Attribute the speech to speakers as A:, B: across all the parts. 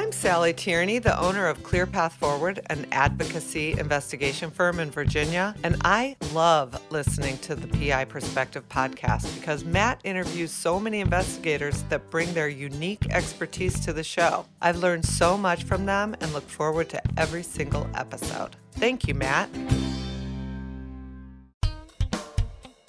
A: I'm Sally Tierney, the owner of Clear Path Forward, an advocacy investigation firm in Virginia, and I love listening to the PI Perspective podcast because Matt interviews so many investigators that bring their unique expertise to the show. I've learned so much from them and look forward to every single episode. Thank you, Matt.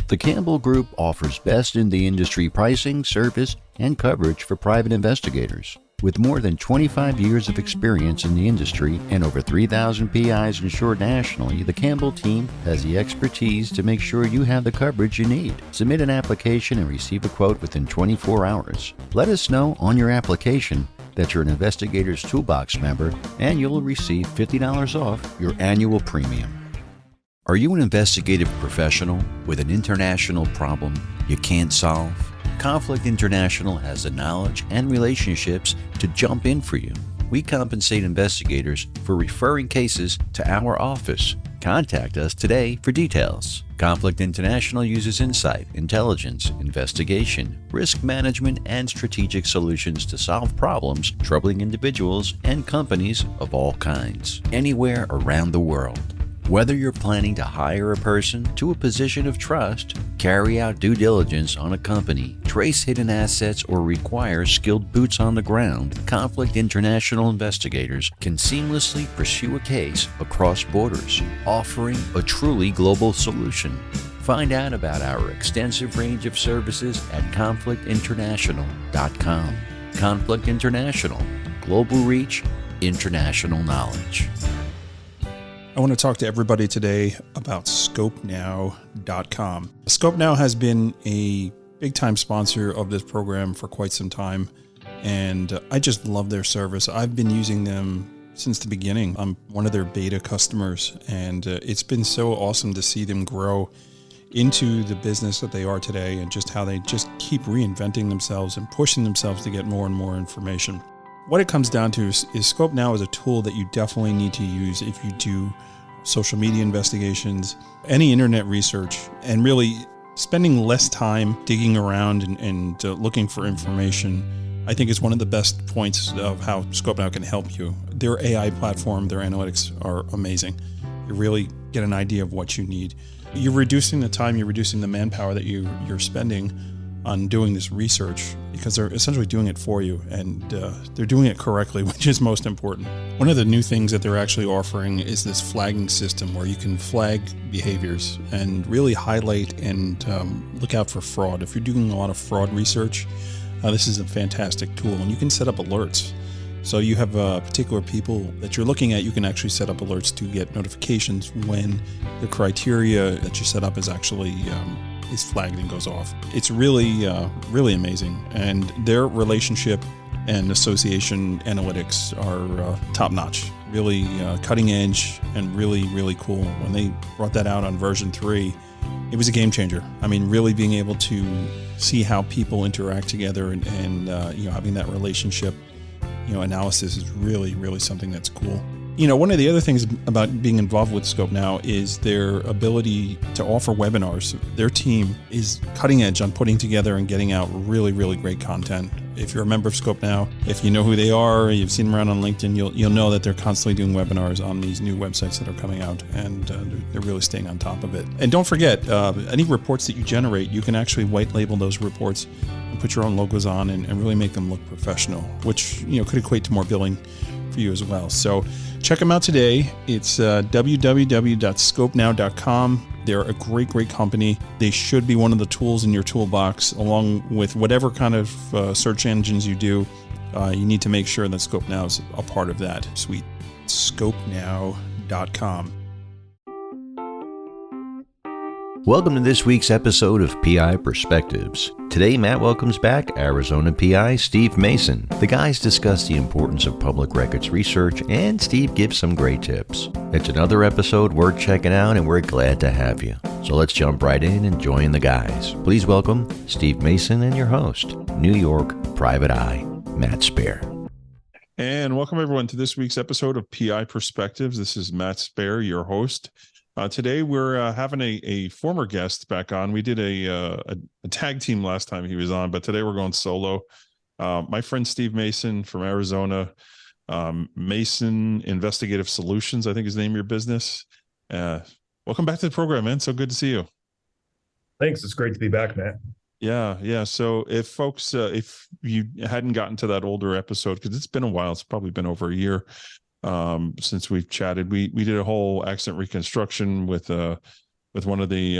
B: The Campbell Group offers best-in-the-industry pricing, service, and coverage for private investigators. With more than 25 years of experience in the industry and over 3,000 PIs insured nationally, the Campbell team has the expertise to make sure you have the coverage you need. Submit an application and receive a quote within 24 hours. Let us know on your application that you're an Investigators Toolbox member, and you'll receive $50 off your annual premium. Are you an investigative professional with an international problem you can't solve? Conflict International has the knowledge and relationships to jump in for you. We compensate investigators for referring cases to our office. Contact us today for details. Conflict International uses insight, intelligence, investigation, risk management, and strategic solutions to solve problems troubling individuals and companies of all kinds, anywhere around the world. Whether you're planning to hire a person to a position of trust, carry out due diligence on a company, trace hidden assets, or require skilled boots on the ground, Conflict International investigators can seamlessly pursue a case across borders, offering a truly global solution. Find out about our extensive range of services at conflictinternational.com. Conflict International, global reach, international knowledge.
C: I want to talk to everybody today about ScopeNow.com. ScopeNow has been a big-time sponsor of this program for quite some time, and I just love their service. I've been using them since the beginning. I'm one of their beta customers, and it's been so awesome to see them grow into the business that they are today and just how they just keep reinventing themselves and pushing themselves to get more and more information. What it comes down to is ScopeNow is a tool that you definitely need to use if you do social media investigations, any internet research, and really spending less time digging around and looking for information. I think is one of the best points of how ScopeNow can help you. Their AI platform, their analytics are amazing. You really get an idea of what you need. You're reducing the time, you're reducing the manpower that you're spending on doing this research because they're essentially doing it for you, and they're doing it correctly, which is most important. One of the new things that they're actually offering is this flagging system where you can flag behaviors and really highlight and look out for fraud. If you're doing a lot of fraud research, this is a fantastic tool, and you can set up alerts. So you have particular people that you're looking at, you can actually set up alerts to get notifications when the criteria that you set up is actually is flagged and goes off. It's really, really amazing. And their relationship and association analytics are top notch, really cutting edge and really, really cool. When they brought that out on version 3, it was a game changer. I mean, really being able to see how people interact together and having that relationship, analysis is really, really something that's cool. One of the other things about being involved with ScopeNow is their ability to offer webinars. Their team is cutting edge on putting together and getting out really, really great content. If you're a member of ScopeNow, if you know who they are, you've seen them around on LinkedIn, you'll know that they're constantly doing webinars on these new websites that are coming out, and they're really staying on top of it. And don't forget, any reports that you generate, you can actually white label those reports and put your own logos on and really make them look professional, which could equate to more billing for you as well. So check them out today. It's www.scopenow.com. They're a great, great company. They should be one of the tools in your toolbox, along with whatever kind of search engines you do. You need to make sure that ScopeNow is a part of that suite. Scopenow.com.
B: Welcome to this week's episode of PI Perspectives. Today, Matt welcomes back Arizona PI Steve Mason. The guys discuss the importance of public records research, and Steve gives some great tips. It's another episode worth checking out, and we're glad to have you. So let's jump right in and join the guys. Please welcome Steve Mason and your host, New York Private Eye, Matt Spaier.
C: And welcome everyone to this week's episode of PI Perspectives. This is Matt Spaier, your host. Today we're having a former guest back on. We did a tag team last time he was on, but today we're going solo. My friend Steve Mason from Arizona, Mason Investigative Solutions, I think is the name of your business. Welcome back to the program, man. So good to see you.
D: Thanks. It's great to be back, Matt.
C: Yeah. So if folks, if you hadn't gotten to that older episode, because it's been a while, it's probably been over a year since we've chatted. We did a whole accident reconstruction with one of the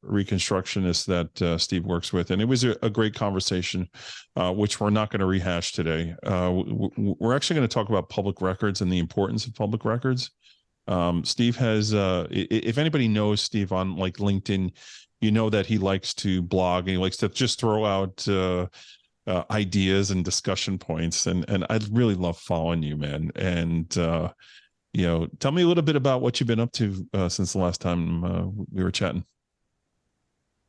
C: reconstructionists that Steve works with, and it was a great conversation, which we're not going to rehash today. We're actually going to talk about public records and the importance of public records. Steve has, if anybody knows Steve on like LinkedIn, you know that he likes to blog and he likes to just throw out ideas and discussion points. And I really love following you, man. And, tell me a little bit about what you've been up to since the last time we were chatting.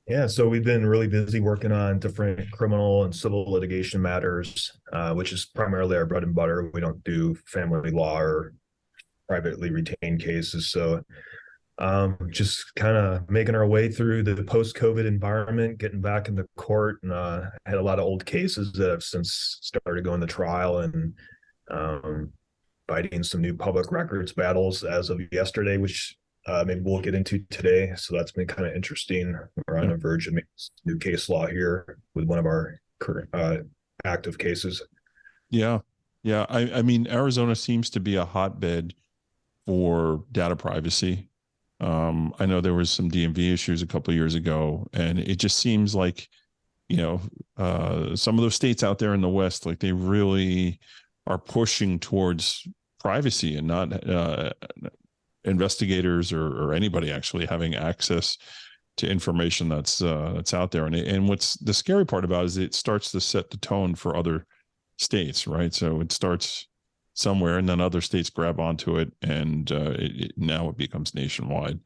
D: Yeah, so we've been really busy working on different criminal and civil litigation matters, which is primarily our bread and butter. We don't do family law or privately retained cases. So just kind of making our way through the post-COVID environment, getting back into court, and had a lot of old cases that have since started going to trial, and fighting some new public records battles as of yesterday, which maybe we'll get into today. So that's been kind of interesting. We're on the verge of making new case law here with one of our current active cases. Yeah.
C: I mean, Arizona seems to be a hotbed for data privacy. I know there was some DMV issues a couple of years ago, and it just seems like, some of those states out there in the West, like they really are pushing towards privacy and not investigators or anybody actually having access to information that's out there. And what's the scary part about it is it starts to set the tone for other states, right? So it starts somewhere and then other states grab onto it, and now it becomes nationwide.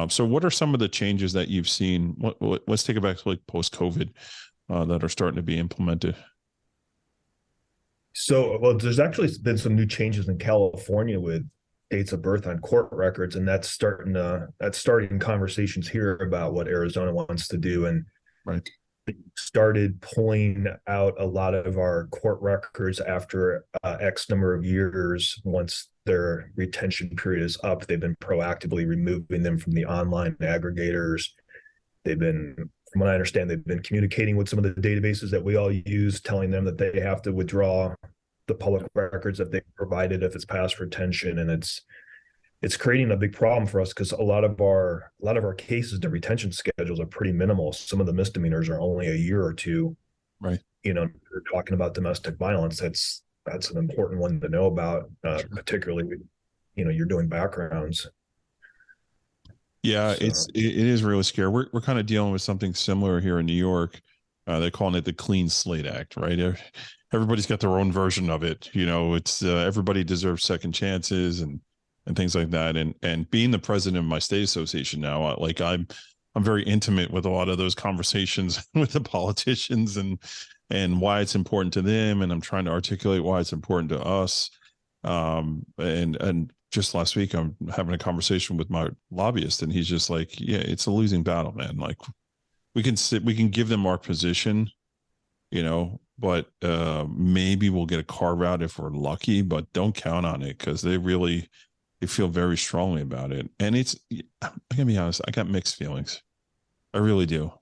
C: So what are some of the changes that you've seen? Let's take it back to like post-COVID that are starting to be implemented.
D: So, well, there's actually been some new changes in California with dates of birth on court records, and that's starting conversations here about what Arizona wants to do. And
C: right.
D: Started pulling out a lot of our court records after X number of years. Once their retention period is up, they've been proactively removing them from the online aggregators. From what I understand, they've been communicating with some of the databases that we all use, telling them that they have to withdraw the public records that they provided if it's past retention. And it's creating a big problem for us because a lot of our cases, the retention schedules are pretty minimal. Some of the misdemeanors are only a year or two.
C: Right.
D: We're talking about domestic violence. That's an important one to know about, sure. Particularly, you're doing backgrounds.
C: Yeah, so. It is really scary. We're kind of dealing with something similar here in New York. They're calling it the Clean Slate Act, right? Everybody's got their own version of it. It's everybody deserves second chances and things like that. And being the president of my state association now, I'm very intimate with a lot of those conversations with the politicians and why it's important to them. And I'm trying to articulate why it's important to us. And just last week, I'm having a conversation with my lobbyist, and he's just like, yeah, it's a losing battle, man. Like we can give them our position, but maybe we'll get a carve out if we're lucky, but don't count on it because they feel very strongly about it. And I'm gonna be honest, I got mixed feelings. I really do.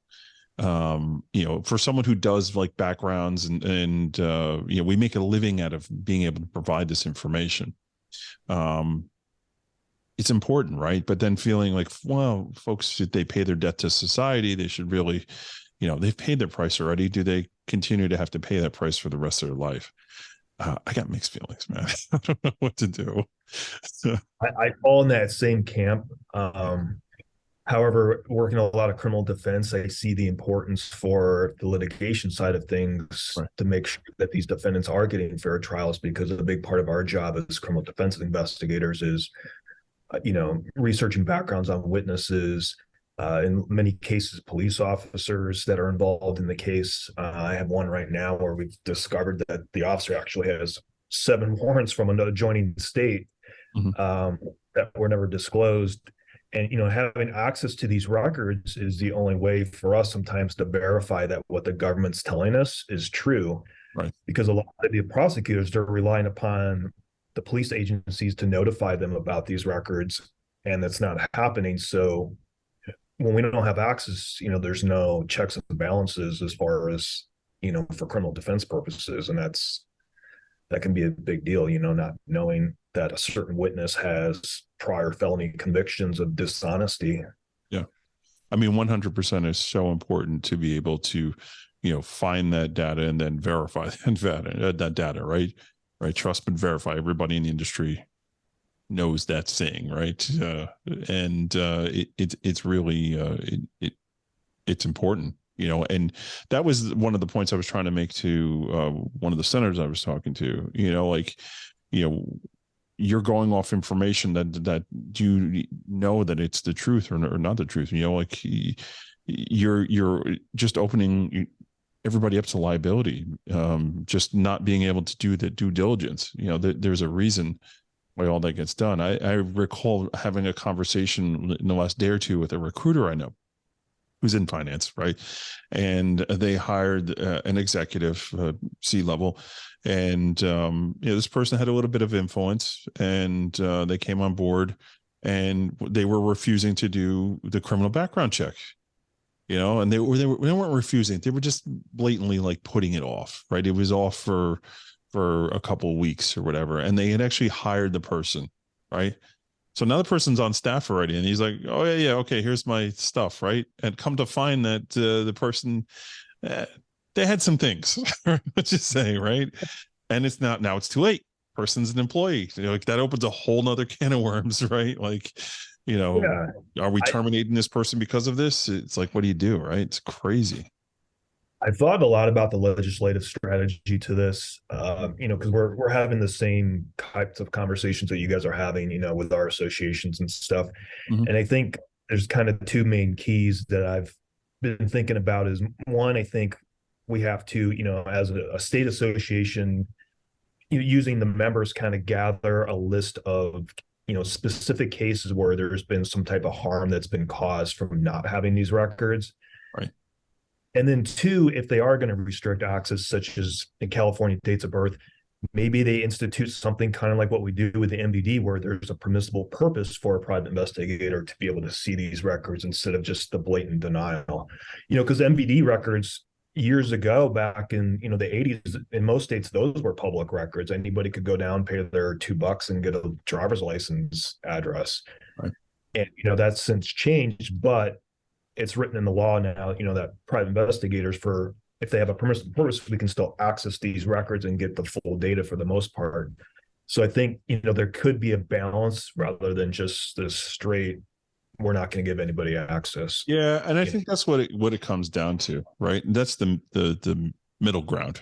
C: For someone who does like backgrounds and we make a living out of being able to provide this information. It's important, right? But then feeling like, well, folks, should they pay their debt to society? They should really, they've paid their price already. Do they continue to have to pay that price for the rest of their life? I got mixed feelings, man. I don't know what to do.
D: I fall in that same camp. However, working a lot of criminal defense, I see the importance for the litigation side of things, right, to make sure that these defendants are getting fair trials, because a big part of our job as criminal defense investigators is, researching backgrounds on witnesses, in many cases, police officers that are involved in the case. I have one right now where we've discovered that the officer actually has 7 warrants from another adjoining state, that were never disclosed. And, having access to these records is the only way for us sometimes to verify that what the government's telling us is true.
C: Right.
D: Because a lot of the prosecutors, they're relying upon the police agencies to notify them about these records, and that's not happening. So when we don't have access, there's no checks and balances as far as, for criminal defense purposes. And that can be a big deal, not knowing that a certain witness has prior felony convictions of dishonesty.
E: Yeah. I mean, 100% is so important to be able to, find that data and then verify that data, right? Right. Trust but verify. Everybody in the industry knows that saying, right? It's really, it's important, and that was one of the points I was trying to make to one of the senators I was talking to, you're going off information that you know that it's the truth or not the truth, you're just opening everybody up to liability, just not being able to do the due diligence. There's a reason why all that gets done. I recall having a conversation in the last day or two with a recruiter I know who's in finance, right? And they hired an executive, C-level, and this person had a little bit of influence, and they came on board, and they were refusing to do the criminal background check, and they weren't refusing; they were just blatantly like putting it off, right? It was off for a couple of weeks or whatever, and they had actually hired the person, right? So now the person's on staff already, and he's like, "Oh yeah, okay, here's my stuff," right? And come to find that the person, they had some things, let's just say, right? And it's not now; it's too late. Person's an employee, like that opens a whole nother can of worms, right? Like, are we terminating this person because of this? It's like, what do you do, right? It's crazy.
D: I've thought a lot about the legislative strategy to this, because we're having the same types of conversations that you guys are having, with our associations and stuff. Mm-hmm. And I think there's kind of two main keys that I've been thinking about. Is one, I think we have to, as a state association, using the members, kind of gather a list of, specific cases where there's been some type of harm that's been caused from not having these records.
E: Right.
D: And then two, if they are going to restrict access, such as in California dates of birth, maybe they institute something kind of like what we do with the MVD, where there's a permissible purpose for a private investigator to be able to see these records instead of just the blatant denial. Because MVD records years ago, back in, the 80s, in most states, those were public records. Anybody could go down, pay their $2 and get a driver's license address.
E: Right.
D: And, that's since changed, but it's written in the law now, that private investigators, if they have a permissible purpose, we can still access these records and get the full data for the most part. So I think, there could be a balance rather than just this straight, we're not going to give anybody access.
E: Yeah. And I think that's what it comes down to, right? That's the middle ground,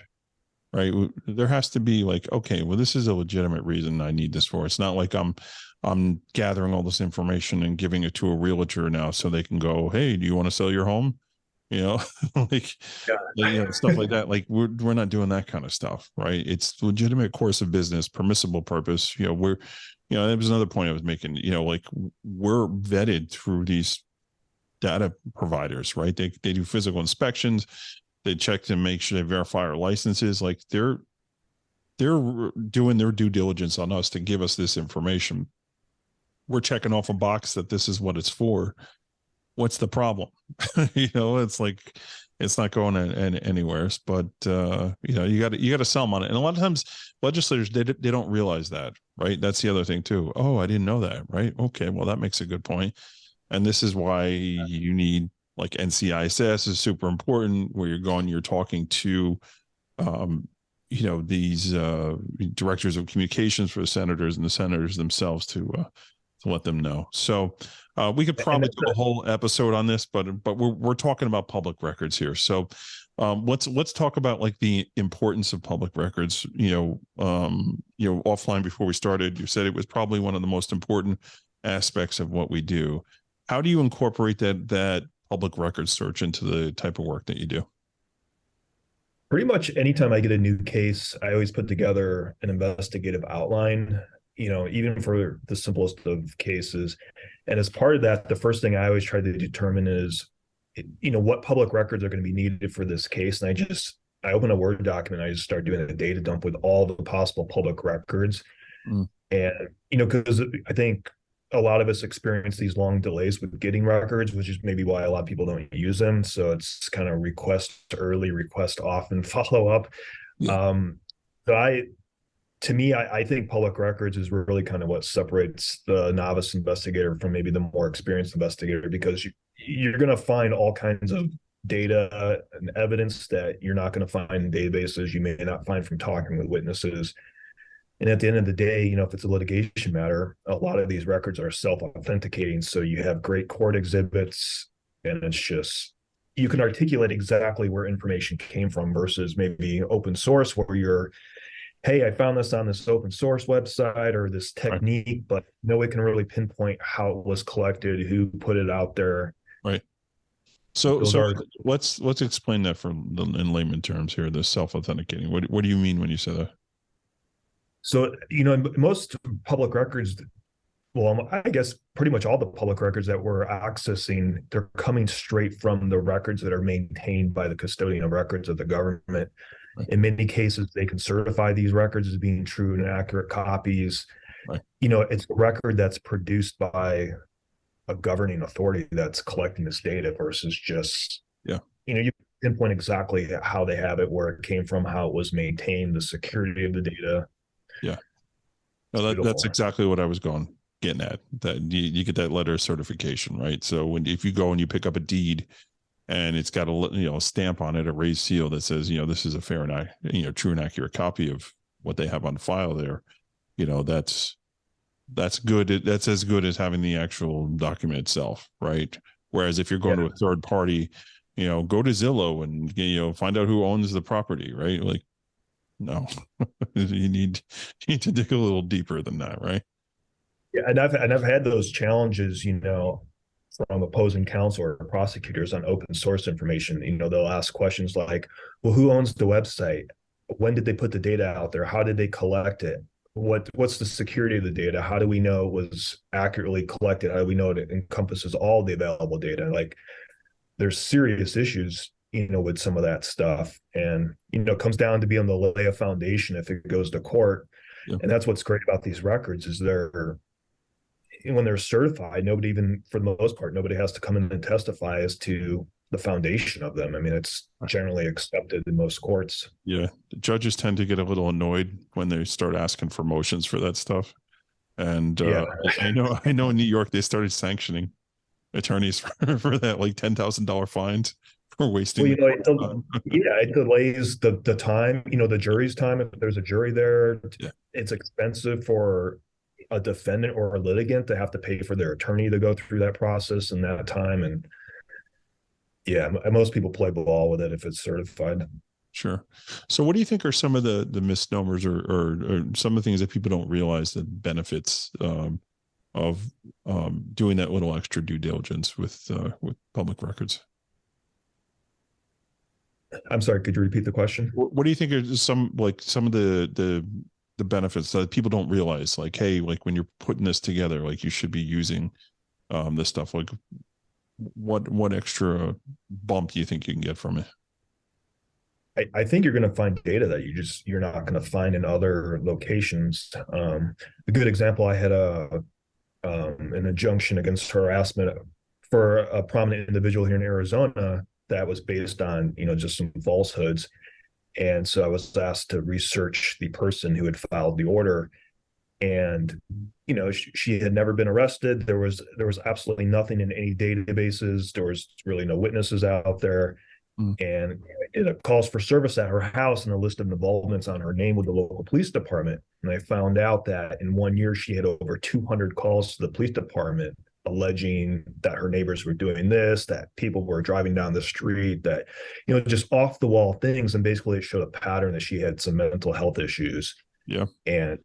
E: right? There has to be like, okay, well, this is a legitimate reason I need this for. It's not like I'm gathering all this information and giving it to a realtor now so they can go, hey, do you want to sell your home? Like, stuff like that. Like we're not doing that kind of stuff, right? It's legitimate course of business, permissible purpose. There was another point I was making, like we're vetted through these data providers, right? They do physical inspections. They check to make sure they verify our licenses. Like they're doing their due diligence on us to give us this information. We're checking off a box that this is what it's for. What's the problem? It's like, it's not going anywhere, but you got to sell them on it. And a lot of times legislators, they don't realize that, right? That's the other thing too. Oh, I didn't know that. Right. Okay. Well, that makes a good point. And this is why you need like NCISS is super important, where you're talking to, these directors of communications for the senators and the senators themselves to let them know. So we could probably do a whole episode on this, but we're talking about public records here. So let's talk about like the importance of public records. Offline before we started, you said it was probably one of the most important aspects of what we do. How do you incorporate that public record search into the type of work that you do?
D: Pretty much anytime I get a new case, I always put together an investigative outline, even for the simplest of cases. And as part of that, the first thing I always try to determine is, what public records are going to be needed for this case. And I open a Word document, I just start doing a data dump with all the possible public records.
E: Mm.
D: And, because I think a lot of us experience these long delays with getting records, which is maybe why a lot of people don't use them. So it's kind of request early, request often, follow up.
E: Yeah.
D: So to me, I think public records is really kind of what separates the novice investigator from maybe the more experienced investigator, because you're going to find all kinds of data and evidence that you're not going to find in databases. You may not find from talking with witnesses. And at the end of the day, if it's a litigation matter, a lot of these records are self-authenticating. So you have great court exhibits, and it's just, you can articulate exactly where information came from versus maybe open source where you're, hey, I found this on this open source website or this technique, but no one can really pinpoint how it was collected, who put it out there.
E: Right. So let's explain that in layman terms here, the self-authenticating. What do you mean when you say that?
D: So, most public records, well, I guess pretty much all the public records that we're accessing, they're coming straight from the records that are maintained by the custodian of records of the government.
E: Right.
D: In many cases, they can certify these records as being true and accurate copies.
E: Right.
D: It's a record that's produced by a governing authority that's collecting this data versus just, you pinpoint exactly how they have it, where it came from, how it was maintained, the security of the data.
E: Yeah. No, that's exactly what I was getting at. That you get that letter of certification, right? So if you go and you pick up a deed and it's got a stamp on it, a raised seal that says, this is a fair and true and accurate copy of what they have on file there, that's good. That's as good as having the actual document itself, right? Whereas if you're going to a third party, go to Zillow and find out who owns the property, right? Like, no, you need to dig a little deeper than that, right?
D: Yeah, and I've had those challenges, from opposing counsel or prosecutors on open source information. They'll ask questions like, well, who owns the website? When did they put the data out there? How did they collect it? What's the security of the data? How do we know it was accurately collected? How do we know it encompasses all the available data? Like, there's serious issues, with some of that stuff. And, it comes down to being able to lay a foundation if it goes to court.
E: Yep.
D: And that's what's great about these records is when they're certified, for the most part, nobody has to come in and testify as to the foundation of them. I mean, it's generally accepted in most courts.
E: Yeah. The judges tend to get a little annoyed when they start asking for motions for that stuff. And I know in New York, they started sanctioning attorneys for that, like $10,000 fines for wasting.
D: It delays the time, the jury's time. If there's a jury there, it's expensive for a defendant or a litigant to have to pay for their attorney to go through that process and that time. And most people play ball with it if it's certified.
E: Sure. So what do you think are some of the misnomers or some of the things that people don't realize, the benefits of doing that little extra due diligence with public records?
D: I'm sorry, could you repeat the question?
E: What do you think are some of the benefits that people don't realize? Like, hey, like when you're putting this together, like you should be using this stuff. Like, what extra bump do you think you can get from it?
D: I think you're going to find data that you're not going to find in other locations. A good example, I had an injunction against harassment for a prominent individual here in Arizona that was based on, just some falsehoods. And so I was asked to research the person who had filed the order. And, she had never been arrested. There was absolutely nothing in any databases. There was really no witnesses out there. And it calls for service at her house and a list of involvements on her name with the local police department. And I found out that in 1 year, she had over 200 calls to the police department alleging that her neighbors were doing this, that people were driving down the street, that, just off the wall things. And basically it showed a pattern that she had some mental health issues.
E: Yeah.
D: And,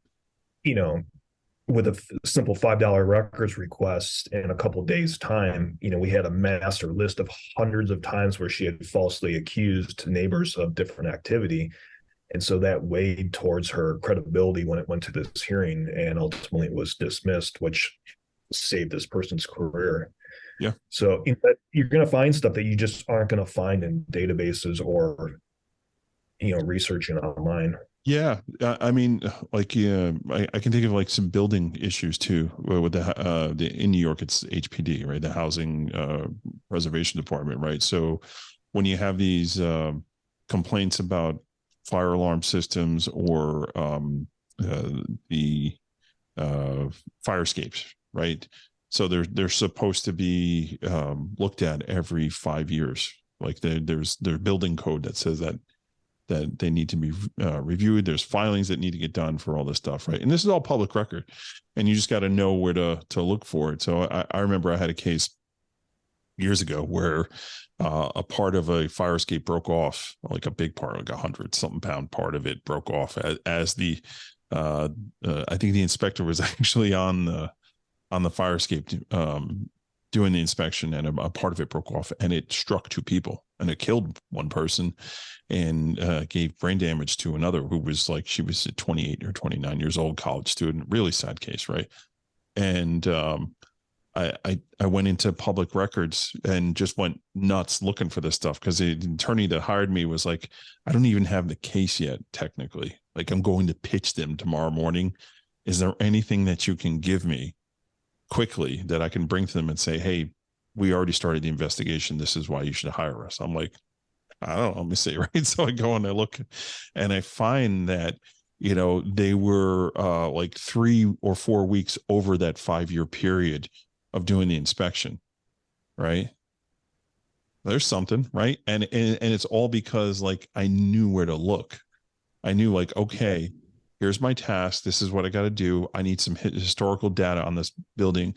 D: with a simple $5 records request in a couple of days time, we had a master list of hundreds of times where she had falsely accused neighbors of different activity. And so that weighed towards her credibility when it went to this hearing, and ultimately it was dismissed, which saved this person's career.
E: Yeah.
D: So you're going to find stuff that you just aren't going to find in databases or, researching online.
E: Yeah, I mean, like, yeah, I can think of like some building issues too with the in New York, it's HPD, right? The Housing Preservation Department, right? So when you have these complaints about fire alarm systems or the fire escapes, right? So they're supposed to be looked at every 5 years. Like there's building code that says that they need to be reviewed. There's filings that need to get done for all this stuff, right? And this is all public record, and you just got to know where to look for it. So I remember I had a case years ago where a part of a fire escape broke off, like a big part, like 100-something-pound part of it broke off as the I think the inspector was actually on the fire escape doing the inspection, and a part of it broke off, and it struck two people, and it killed one person, and gave brain damage to another who was like, she was 28 or 29 years old, college student. Really sad case, right? And I went into public records and just went nuts looking for this stuff, because the attorney that hired me was like, I don't even have the case yet, technically. Like, I'm going to pitch them tomorrow morning. Is there anything that you can give me quickly that I can bring to them and say, hey, we already started the investigation. This is why you should hire us. I'm like, I don't know, let me see, right? So I go and I look, and I find that, they were like 3 or 4 weeks over that 5-year period of doing the inspection, right? There's something, right? And it's all because, like, I knew where to look. I knew, like, okay, here's my task. This is what I got to do. I need some historical data on this building.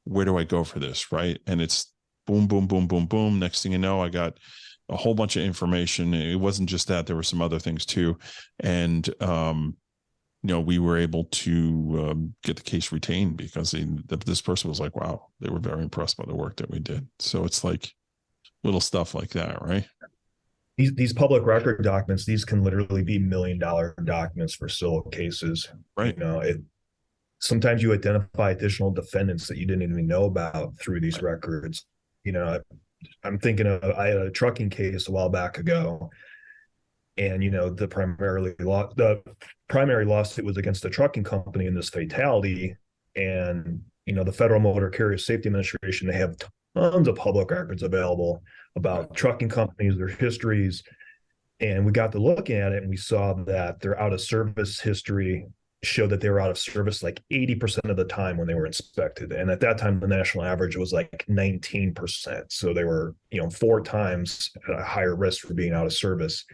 E: Where do I go for this, right? And it's boom, boom, boom, boom, boom. Next thing you know, I got a whole bunch of information. It wasn't just that, there were some other things too. And, we were able to get the case retained because this person was like, wow, they were very impressed by the work that we did. So it's like little stuff like that, right?
D: These public record documents, these can literally be $1 million documents for civil cases.
E: Right.
D: Sometimes you identify additional defendants that you didn't even know about through these records. I'm thinking I had a trucking case a while back ago, and the primary lawsuit was against the trucking company in this fatality. And the Federal Motor Carrier Safety Administration, they have tons of public records available about trucking companies, their histories. And we got to looking at it, and we saw that their out of service history showed that they were out of service like 80% of the time when they were inspected. And at that time, the national average was like 19%. So they were, 4 times at a higher risk for being out of service.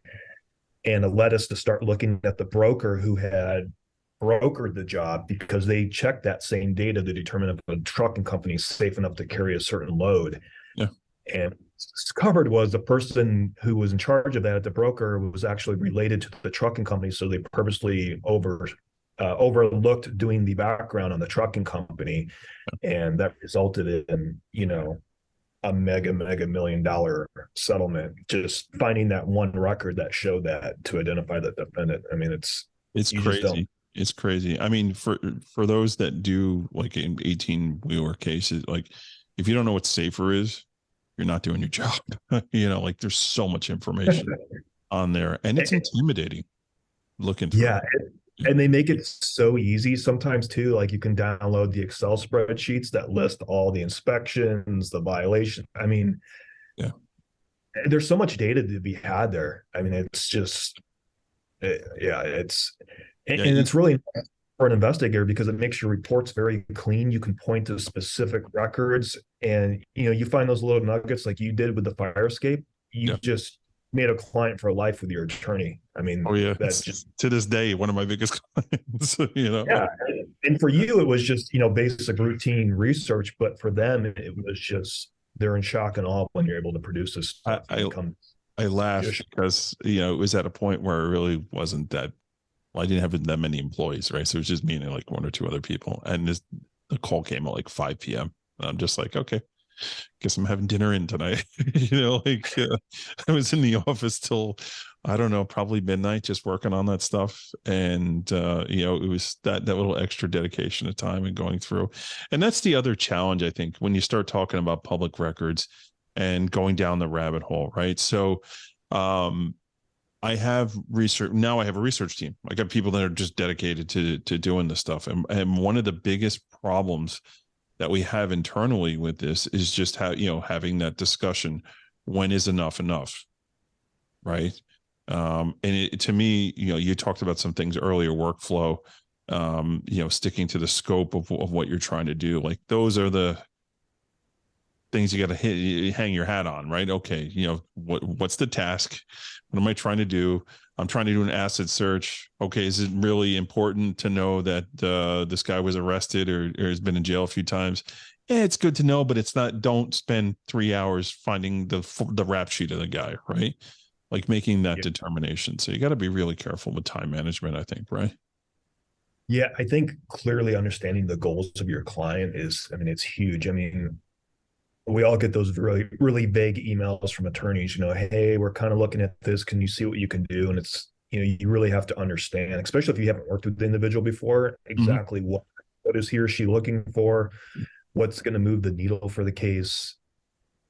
D: And it led us to start looking at the broker who had brokered the job, because they checked that same data to determine if a trucking company is safe enough to carry a certain load.
E: Yeah.
D: And discovered was the person who was in charge of that at the broker was actually related to the trucking company. So they purposely overlooked doing the background on the trucking company. And that resulted in, a mega $1 million settlement, just finding that one record that showed that to identify the defendant. I mean, it's
E: crazy. It's crazy. I mean, for those that do like in 18-wheeler cases, like, if you don't know what safer is, you're not doing your job. Like, there's so much information on there, and it's intimidating looking through.
D: Yeah. And they make it so easy sometimes too. Like, you can download the Excel spreadsheets that list all the inspections, the violations. I mean,
E: yeah,
D: there's so much data to be had there. I mean, it's just, it's really for an investigator, because it makes your reports very clean. You can point to specific records, and you find those little nuggets like you did with the fire escape. You just made a client for life with your attorney. I mean,
E: that's just, to this day, one of my biggest clients.
D: Yeah, and for you, it was just basic routine research, but for them, it was just, they're in shock and awe when you're able to produce this stuff.
E: I laughed because it was at a point where it really wasn't that. Well, I didn't have that many employees, right? So it was just me and like 1 or 2 other people, and the call came at like 5 p.m. And I'm just like, okay, guess I'm having dinner in tonight. I was in the office till, I don't know, probably midnight, just working on that stuff. And, it was that little extra dedication of time and going through. And that's the other challenge, I think, when you start talking about public records and going down the rabbit hole, right? So, I have research now. I have a research team. I got people that are just dedicated to doing this stuff. And one of the biggest problems that we have internally with this is just how, having that discussion. When is enough, right? And to me, you talked about some things earlier, workflow, sticking to the scope of what you're trying to do. Like those are the things you got to hang your hat on, right? Okay. What's the task? What am I trying to do? I'm trying to do an asset search. Okay. Is it really important to know that this guy was arrested or has been in jail a few times? It's good to know, but it's not, don't spend 3 hours finding the rap sheet of the guy, right? Like making that determination. So you got to be really careful with time management, I think, right?
D: Yeah, I think clearly understanding the goals of your client it's huge. We all get those really, really vague emails from attorneys, hey, we're kind of looking at this. Can you see what you can do? And it's, you really have to understand, especially if you haven't worked with the individual before, exactly what is he or she looking for, what's going to move the needle for the case.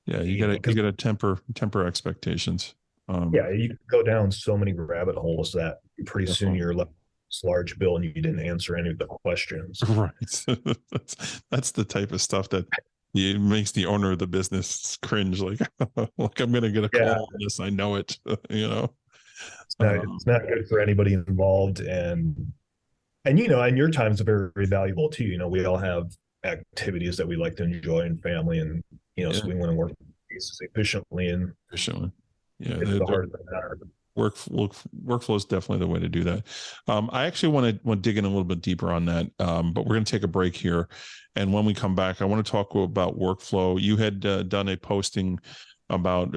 E: Yeah, you gotta temper expectations.
D: You can go down so many rabbit holes that pretty soon you're left with this large bill and you didn't answer any of the questions.
E: Right. That's the type of stuff that it makes the owner of the business cringe. Like I'm going to get a call on this. I know it,
D: It's not good for anybody involved. And your time is very, very valuable too. We all have activities that we like to enjoy and family and, so we want to work cases efficiently.
E: Yeah.
D: It's the heart of the matter.
E: Workflow is definitely the way to do that. I actually want to dig in a little bit deeper on that, but we're going to take a break here. And when we come back, I want to talk about workflow. You had done a posting about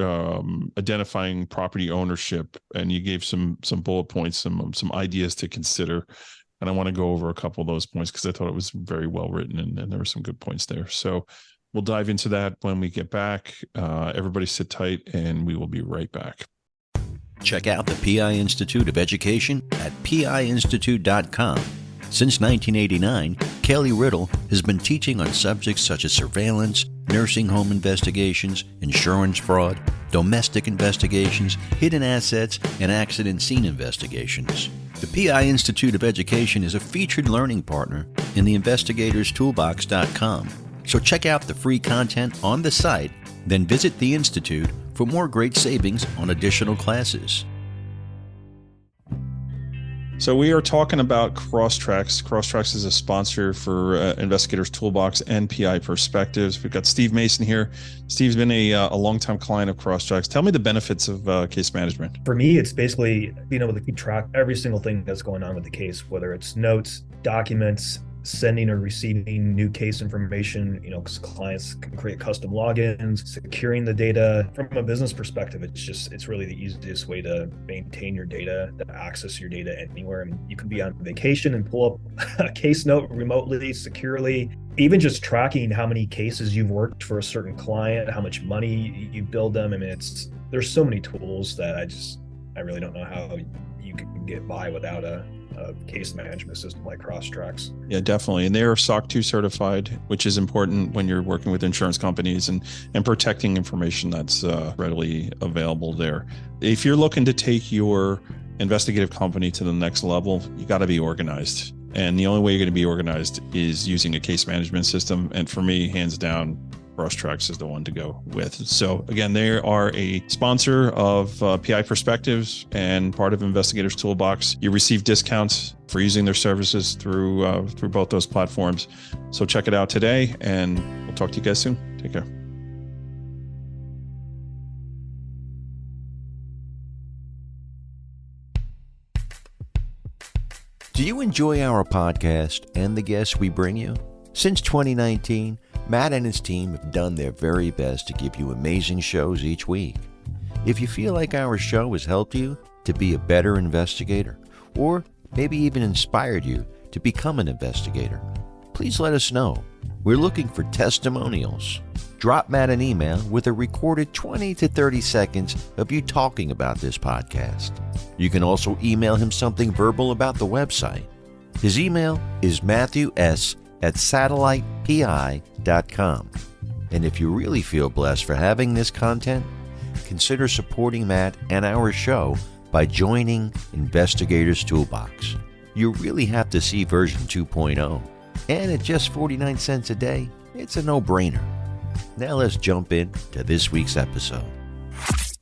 E: identifying property ownership, and you gave some bullet points, some ideas to consider. And I want to go over a couple of those points because I thought it was very well written and there were some good points there. So we'll dive into that when we get back. Everybody sit tight and we will be right back.
B: Check out the PI Institute of Education at piinstitute.com. Since 1989, Kelly Riddle has been teaching on subjects such as surveillance, nursing home investigations, insurance fraud, domestic investigations, hidden assets, and accident scene investigations. The PI Institute of Education is a featured learning partner in the investigatorstoolbox.com. So check out the free content on the site, then visit the Institute for more great savings on additional classes.
E: So we are talking about Crosstracks. Crosstracks is a sponsor for Investigators Toolbox and PI Perspectives. We've got Steve Mason here. Steve's been a longtime client of Crosstracks. Tell me the benefits of case management.
D: For me, it's basically being able to keep track of every single thing that's going on with the case, whether it's notes, documents, sending or receiving new case information, because clients can create custom logins, securing the data. From a business perspective, it's really the easiest way to maintain your data, to access your data anywhere. You can be on vacation and pull up a case note remotely, securely. Even just tracking how many cases you've worked for a certain client, how much money you billed them. There's so many tools that I really don't know how you can get by without a case management system like Crosstracks.
E: Yeah, definitely. And they are SOC 2 certified, which is important when you're working with insurance companies and protecting information that's readily available there. If you're looking to take your investigative company to the next level, you got to be organized. And the only way you're going to be organized is using a case management system. And for me, hands down, Crosstracks is the one to go with. So again, they are a sponsor of PI Perspectives and part of Investigators Toolbox. You receive discounts for using their services through both those platforms. So check it out today, and we'll talk to you guys soon. Take care.
B: Do you enjoy our podcast and the guests we bring you? Since 2019, Matt and his team have done their very best to give you amazing shows each week. If you feel like our show has helped you to be a better investigator, or maybe even inspired you to become an investigator, please let us know. We're looking for testimonials. Drop Matt an email with a recorded 20 to 30 seconds of you talking about this podcast. You can also email him something verbal about the website. His email is matthews@satellitepi.com. And if you really feel blessed for having this content, consider supporting Matt and our show by joining Investigators Toolbox. You really have to see version 2.0. And at just 49 cents a day, it's a no-brainer. Now let's jump in to this week's episode.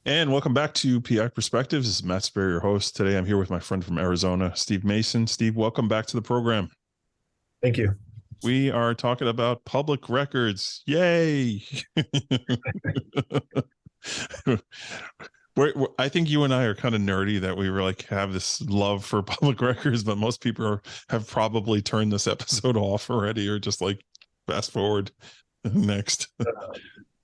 E: And welcome back to PI Perspectives. This is Matt Spaier, your host. Today I'm here with my friend from Arizona, Steve Mason. Steve, welcome back to the program.
D: Thank you.
E: We are talking about public records. Yay! I think you and I are kind of nerdy that we really have this love for public records, but most people have probably turned this episode off already or just like fast forward next.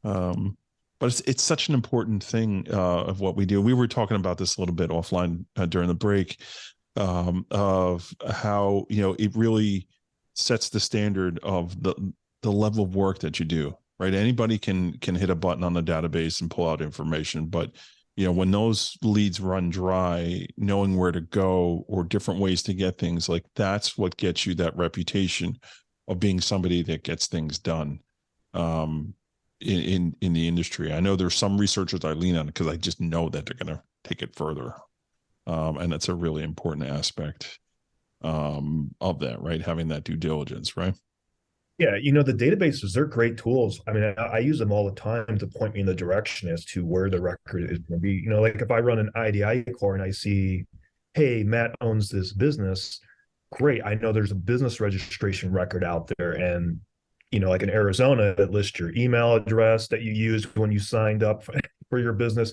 E: But it's such an important thing of what we do. We were talking about this a little bit offline during the break of how, it really sets the standard of the level of work that you do, right? Anybody can hit a button on the database and pull out information, but when those leads run dry, knowing where to go or different ways to get things, like that's what gets you that reputation of being somebody that gets things done in the industry. I know there's some researchers I lean on because I just know that they're going to take it further. And that's a really important aspect of that, right? Having that due diligence, right?
D: Yeah, the databases, they're great tools. I mean, I use them all the time to point me in the direction as to where the record is going to be. Like if I run an IDI core and I see, hey, Matt owns this business, great. I know there's a business registration record out there. And, like in Arizona, that lists your email address that you used when you signed up for your business.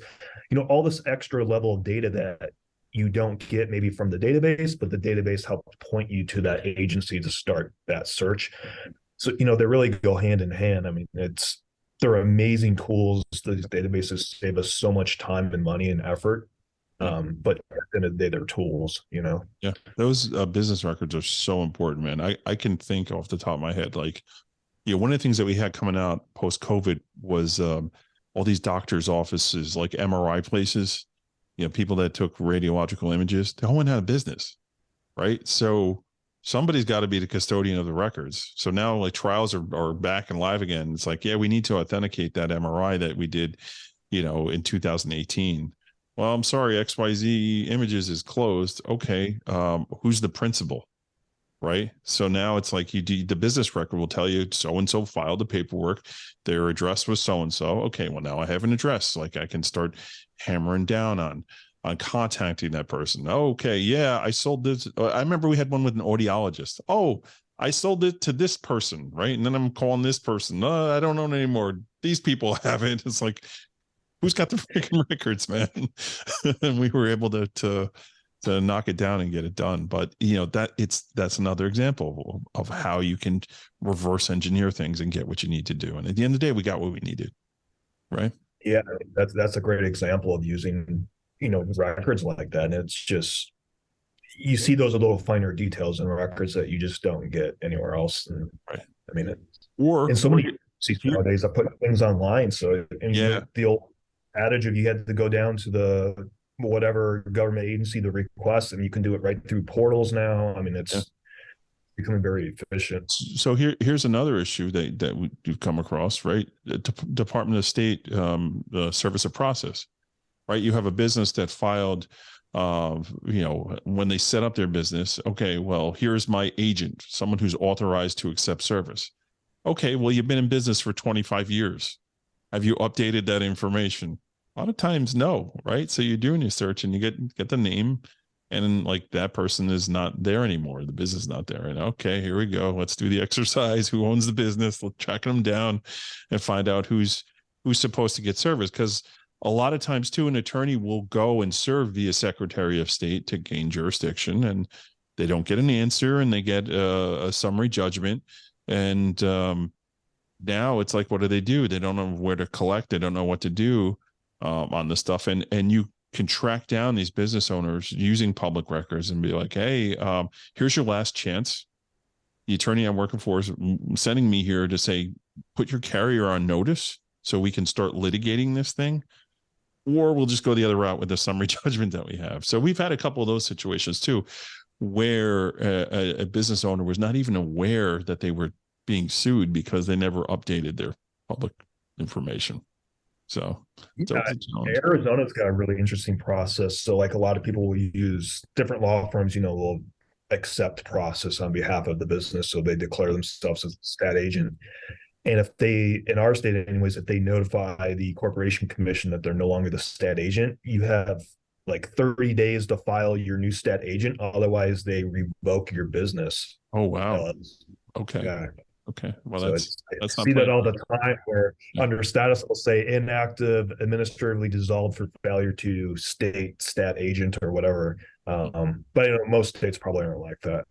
D: All this extra level of data that you don't get maybe from the database, but the database helps point you to that agency to start that search. So, they really go hand in hand. I mean, they're amazing tools. These databases save us so much time and money and effort. But at the end of the day, they're tools,
E: Yeah. Those business records are so important, man. I can think off the top of my head, like, one of the things that we had coming out post-COVID was all these doctors' offices, like MRI places, people that took radiological images, they all went out of business, right? So somebody's got to be the custodian of the records. So now like trials are back and live again. It's like, yeah, we need to authenticate that MRI that we did, in 2018. Well, I'm sorry, XYZ Images is closed. Okay. Who's the principal? Right. So now it's like the business record will tell you so-and-so filed the paperwork. Their address was so-and-so. Okay. Well, now I have an address. Like I can start hammering down on contacting that person. Okay. Yeah. I sold this. I remember we had one with an audiologist. Oh, I sold it to this person. Right. And then I'm calling this person. I don't own anymore. These people have it. It's like, who's got the freaking records, man? And we were able to knock it down and get it done. But that's another example of how you can reverse engineer things and get what you need to do. And at the end of the day, we got what we needed. Right.
D: Yeah. That's a great example of using, records like that. And it's just, you see those little finer details in records that you just don't get anywhere else. And,
E: right.
D: I mean, and so many nowadays I put things online. So the old adage of you had to go down to the whatever government agency to request, and you can do it right through portals now. I mean, it's becoming very efficient.
E: So here's another issue that we've come across, right? The Department of State Service of Process, right? You have a business that filed, when they set up their business, okay, well, here's my agent, someone who's authorized to accept service. Okay, well, you've been in business for 25 years. Have you updated that information? A lot of times, no, right? So you're doing your search and you get the name, and like that person is not there anymore. The business is not there. And okay, here we go. Let's do the exercise. Who owns the business? Let's track them down and find out who's supposed to get service. Because a lot of times too, an attorney will go and serve via Secretary of State to gain jurisdiction, and they don't get an answer, and they get a summary judgment. And now it's like, what do? They don't know where to collect. They don't know what to do on this stuff. And you can track down these business owners using public records and be like, hey, here's your last chance. The attorney I'm working for is sending me here to say, put your carrier on notice so we can start litigating this thing. Or we'll just go the other route with the summary judgment that we have. So we've had a couple of those situations too, where a business owner was not even aware that they were being sued because they never updated their public information. So
D: Yeah,
E: it's a challenge.
D: Arizona's got a really interesting process. So, like a lot of people will use different law firms, will accept process on behalf of the business. So they declare themselves as a stat agent. And if they, in our state anyways, if they notify the corporation commission that they're no longer the stat agent, you have like 30 days to file your new stat agent. Otherwise, they revoke your business.
E: Oh, wow.
D: Uh,
E: Okay.
D: yeah.
E: Okay. Well,
D: So I
E: that's not
D: see that
E: playing.
D: all the time where
E: Yeah.
D: under status will say inactive, administratively dissolved for failure to state stat agent or whatever. But most states probably aren't like that.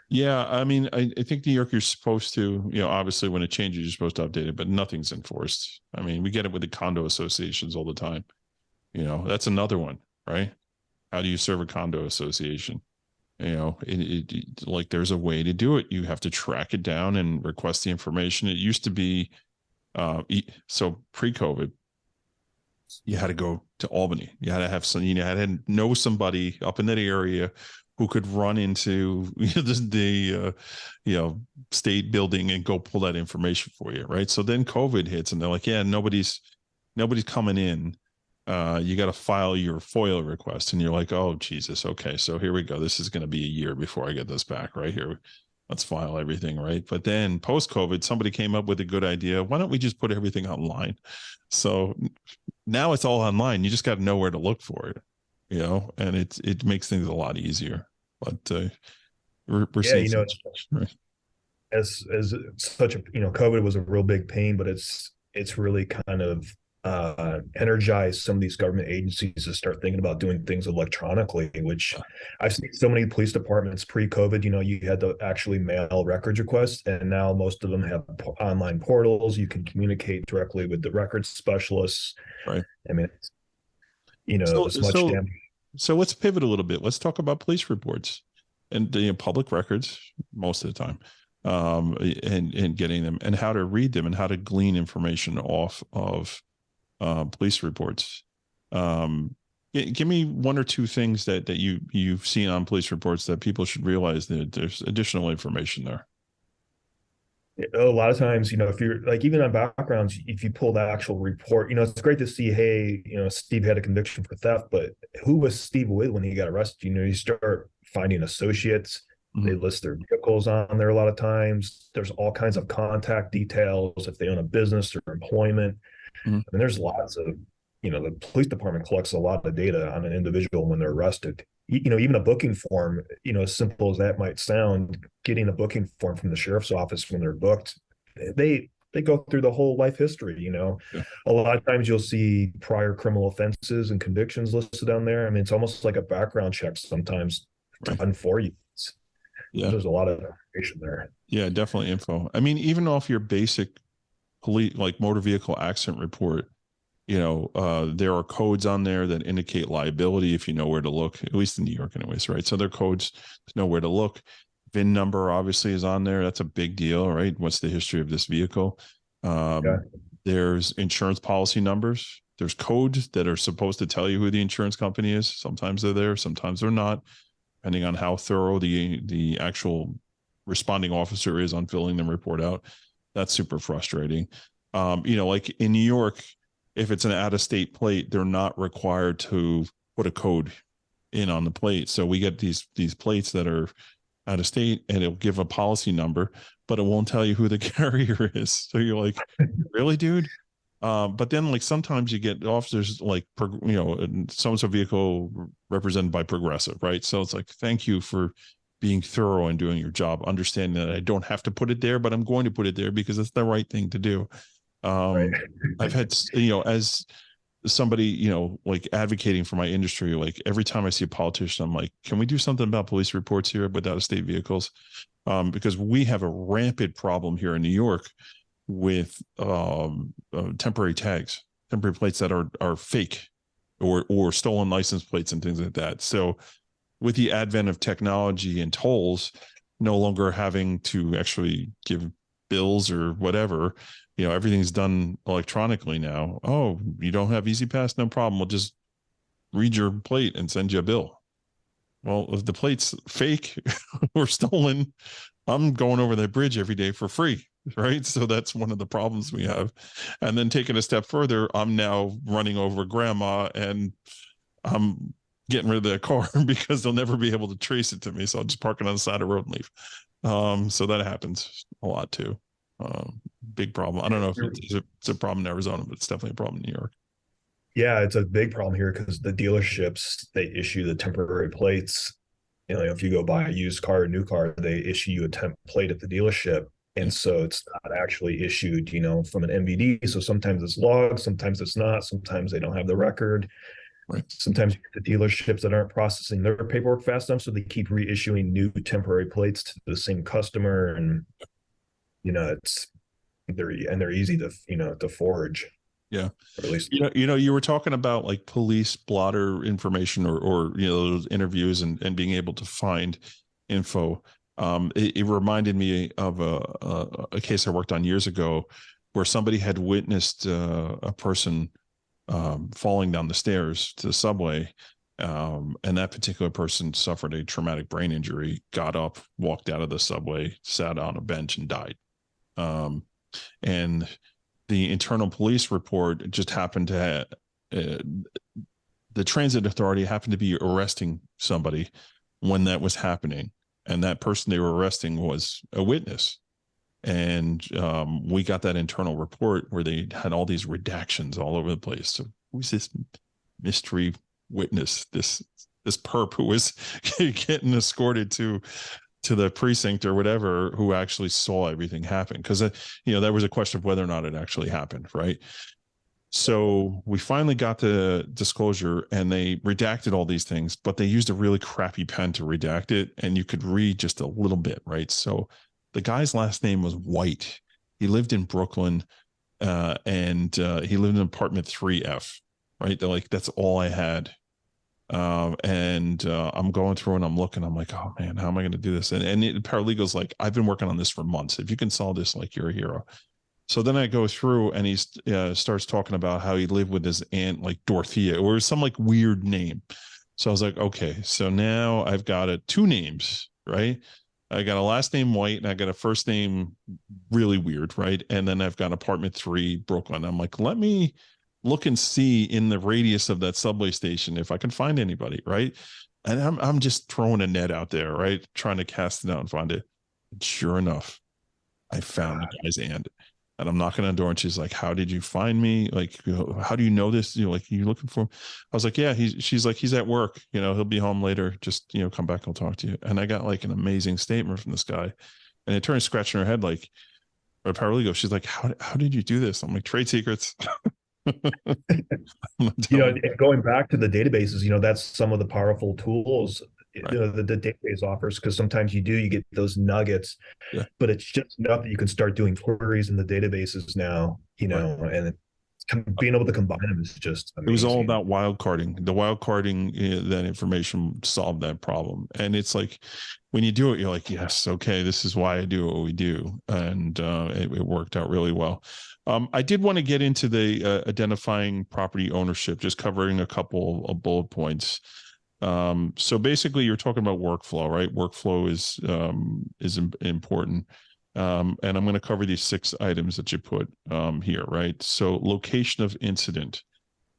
E: Yeah, I mean, I think New York, you're supposed to, obviously when it changes, you're supposed to update it, but nothing's enforced. I mean, we get it with the condo associations all the time. That's another one, right? How do you serve a condo association? Like there's a way to do it. You have to track it down and request the information. It used to be, so pre-COVID, you had to go to Albany. You had to have some, you had to know somebody up in that area who could run into the state building and go pull that information for you, right? So then COVID hits, and they're like, yeah, nobody's coming in. You got to file your FOIA request, and you're like, oh Jesus, okay, so here we go. This is going to be a year before I get this back, right here. Let's file everything, right? But then post-COVID, somebody came up with a good idea. Why don't we just put everything online? So now it's all online. You just got to know where to look for it, and it makes things a lot easier. But we're seeing right.
D: as such a COVID was a real big pain, but it's really kind of energized some of these government agencies to start thinking about doing things electronically, which I've seen so many police departments pre-COVID, you had to actually mail records requests, and now most of them have online portals. You can communicate directly with the records specialists.
E: Right.
D: I mean, as much damage.
E: So let's pivot a little bit. Let's talk about police reports and public records most of the time, and getting them and how to read them and how to glean information off of police reports. Give me one or two things that you've seen on police reports that people should realize that there's additional information there.
D: A lot of times, if you're like, even on backgrounds, if you pull the actual report, it's great to see, hey, Steve had a conviction for theft, but who was Steve with when he got arrested? You start finding associates. Mm-hmm. They list their vehicles on there a lot of times. There's all kinds of contact details if they own a business or employment. Mm-hmm. I mean, there's lots of, the police department collects a lot of data on an individual when they're arrested. Even a booking form, as simple as that might sound, getting a booking form from the sheriff's office when they're booked, they go through the whole life history. Yeah. A lot of times you'll see prior criminal offenses and convictions listed on there. I mean, it's almost like a background check sometimes done for you. There's a lot of information there.
E: Yeah, definitely info. I mean, even off your basic police, like motor vehicle accident report, there are codes on there that indicate liability if you know where to look, at least in New York anyways, right? So there are codes to know where to look. VIN number obviously is on there. That's a big deal, right? What's the history of this vehicle? There's insurance policy numbers. There's codes that are supposed to tell you who the insurance company is. Sometimes they're there, sometimes they're not, depending on how thorough the actual responding officer is on filling the report out. That's super frustrating. Like in New York, if it's an out-of-state plate, they're not required to put a code in on the plate. So we get these plates that are out of state, and it'll give a policy number, but it won't tell you who the carrier is. So you're like, really, dude? But then, like, sometimes you get officers like, so-and-so vehicle represented by Progressive, right? So it's like, thank you for being thorough and doing your job, understanding that I don't have to put it there, but I'm going to put it there because it's the right thing to do. I've had, as somebody, like advocating for my industry, like every time I see a politician, I'm like, can we do something about police reports here with out-of-state vehicles? Because we have a rampant problem here in New York with temporary tags, temporary plates that are fake or stolen license plates and things like that. So with the advent of technology and tolls, no longer having to actually give bills or whatever, everything's done electronically now. Oh, you don't have Easy Pass? No problem. We'll just read your plate and send you a bill. Well, if the plate's fake or stolen, I'm going over that bridge every day for free. right? So that's one of the problems we have. And then taking a step further, I'm now running over grandma and I'm getting rid of that car because they'll never be able to trace it to me. So I'll just park it on the side of the road and leave. So that happens a lot too. Big problem. I don't know if it's a problem in Arizona, but it's definitely a problem in New York.
D: Yeah, it's a big problem here because the dealerships, they issue the temporary plates. You know, if you go buy a used car or new car, they issue you a temp plate at the dealership. And so it's not actually issued, from an MVD. So sometimes it's logged, sometimes it's not, sometimes they don't have the record.
E: Right.
D: Sometimes you get the dealerships that aren't processing their paperwork fast enough, so they keep reissuing new temporary plates to the same customer. And they're easy to forge.
E: Yeah.
D: Or at least
E: you were talking about like police blotter information or those interviews and being able to find info. It reminded me of a case I worked on years ago where somebody had witnessed a person falling down the stairs to the subway. And that particular person suffered a traumatic brain injury, got up, walked out of the subway, sat on a bench and died. And the internal police report just happened to the transit authority happened to be arresting somebody when that was happening. And that person they were arresting was a witness. And we got that internal report where they had all these redactions all over the place. So who's this mystery witness, this perp who was getting escorted to the precinct or whatever, who actually saw everything happen? Because that was a question of whether or not it actually happened, right? So we finally got the disclosure and they redacted all these things, but they used a really crappy pen to redact it, and you could read just a little bit, right? So the guy's last name was White. He lived in Brooklyn, and he lived in apartment 3F, right? They're like, that's all I had. And I'm going through and I'm looking, I'm like, oh man, how am I going to do this? And the paralegal's like, I've been working on this for months. If you can solve this, like, you're a hero. So then I go through and he starts talking about how he lived with his aunt, like Dorothea, or some like weird name. So I was like, okay, so now I've got two names, right? I got a last name White and I got a first name really weird, right? And then I've got apartment 3, Brooklyn. I'm like, let me look and see in the radius of that subway station if I can find anybody, right? And I'm just throwing a net out there, right? Trying to cast it out and find it. And sure enough, I found the guy's aunt. And I'm knocking on the door and she's like, how did you find me? Like, how do you know this? Like, you looking for him? I was like, yeah, she's like, he's at work, he'll be home later. Just, come back. I'll talk to you. And I got like an amazing statement from this guy. And it turned scratching her head, like, or paralegal. She's like, how did you do this? I'm like, trade secrets.
D: Going back to the databases, that's some of the powerful tools right. the database offers, because sometimes you get those nuggets, but it's just enough that you can start doing queries in the databases now, right. And being able to combine them is just amazing.
E: It was all about wildcarding. The wildcarding, that information solved that problem. And it's like, when you do it, you're like, yes, okay, this is why I do what we do. And it worked out really well. I did want to get into the identifying property ownership, just covering a couple of bullet points. So basically, you're talking about workflow, right? Workflow is important. And I'm going to cover these 6 items that you put here, right? So location of incident.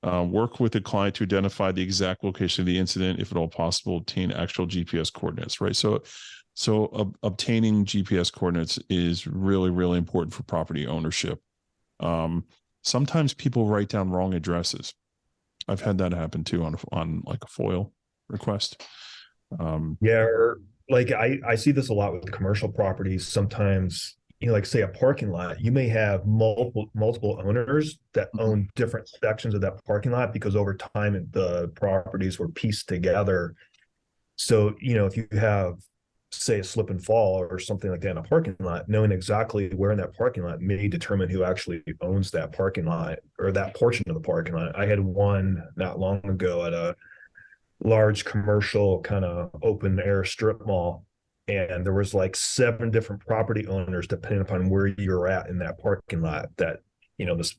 E: Work with the client to identify the exact location of the incident, if at all possible, obtain actual GPS coordinates, right? So obtaining GPS coordinates is really, really important for property ownership. Sometimes people write down wrong addresses. I've had that happen too on like a FOIL request.
D: Or like I see this a lot with commercial properties. Sometimes, like say a parking lot, you may have multiple owners that own different sections of that parking lot, because over time the properties were pieced together. So, if you have, say, a slip and fall or something like that in a parking lot, knowing exactly where in that parking lot may determine who actually owns that parking lot or that portion of the parking lot. I had one not long ago at a large commercial kind of open air strip mall, and there was like 7 different property owners depending upon where you're at in that parking lot, that this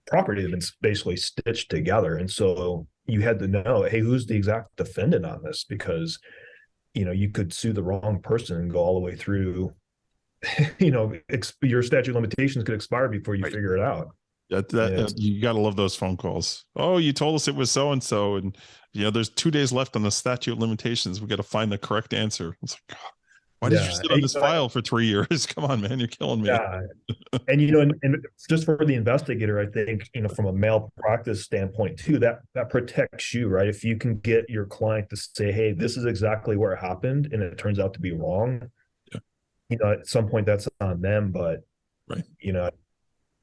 D: property had been basically stitched together. And so you had to know, hey, who's the exact defendant on this? Because you could sue the wrong person and go all the way through your statute of limitations could expire before you
E: Right.
D: figure it out.
E: That you got to love those phone calls. Oh, you told us it was so and so, and there's 2 days left on the statute of limitations. We got to find the correct answer. It's like, God, why did you
D: Yeah.
E: sit on this file for 3 years? Come on, man, you're killing me.
D: Yeah. And and just for the investigator, I think, from a malpractice standpoint too, that protects you, right? If you can get your client to say, hey, this is exactly where it happened, and it turns out to be wrong, at some point that's on them. But
E: right.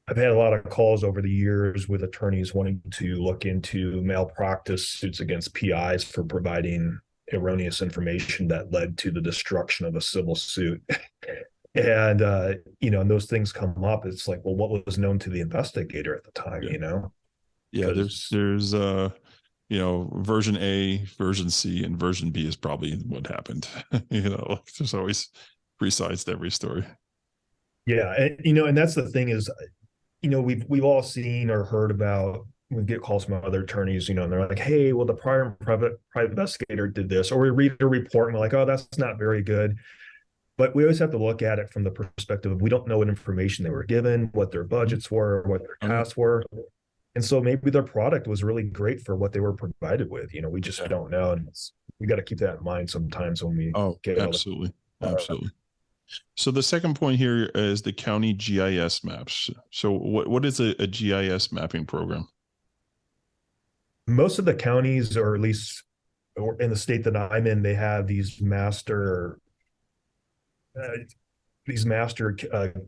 D: I've had a lot of calls over the years with attorneys wanting to look into malpractice suits against PIs for providing erroneous information that led to the destruction of a civil suit. And and those things come up. It's like, well, what was known to the investigator at the time?
E: Yeah, there's version A, version C, and version B is probably what happened. There's always 3 sides to every story.
D: Yeah, and that's the thing is, we've all seen or heard about. We get calls from other attorneys, and they're like, hey, well, the prior private investigator did this, or we read a report and we're like, oh, that's not very good. But we always have to look at it from the perspective of, we don't know what information they were given, what their budgets were, what their tasks were. And so maybe their product was really great for what they were provided with. We just don't know. And we got to keep that in mind sometimes when we get
E: absolutely. Absolutely. So the second point here is the county GIS maps. So what is a GIS mapping program?
D: Most of the counties, or at least in the state that I'm in, they have these master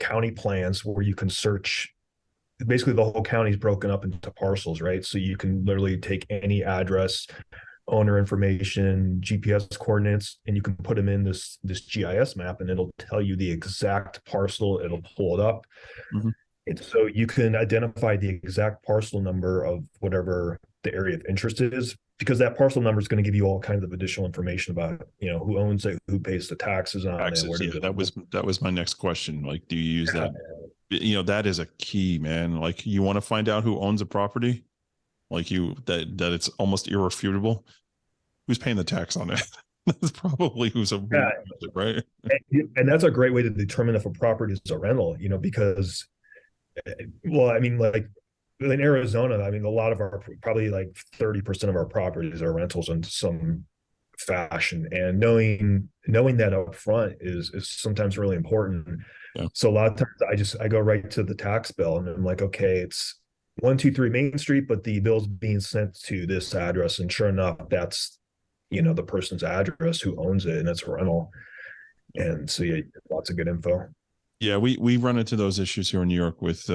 D: county plans where you can search. Basically, the whole county is broken up into parcels, right? So you can literally take any address, owner information, GPS coordinates, and you can put them in this GIS map, and it'll tell you the exact parcel. It'll pull it up. Mm-hmm. And so you can identify the exact parcel number of whatever the area of interest is, because that parcel number is going to give you all kinds of additional information about, who owns it, who pays the taxes on it. Where
E: that was my next question. Like, do you use that? That is a key, man. Like, you want to find out who owns a property, like that it's almost irrefutable. Who's paying the tax on it? That's probably who's right.
D: And that's a great way to determine if a property is a rental, because, well, I mean, like in Arizona, I mean, a lot of our, probably like 30% of our properties are rentals in some fashion, and knowing that up front is sometimes really important. Yeah. So a lot of times I go right to the tax bill, and I'm like, okay, it's 123 Main Street, but the bill's being sent to this address, and sure enough, that's the person's address who owns it, and it's a rental. And so lots of good info.
E: Yeah, we run into those issues here in New York with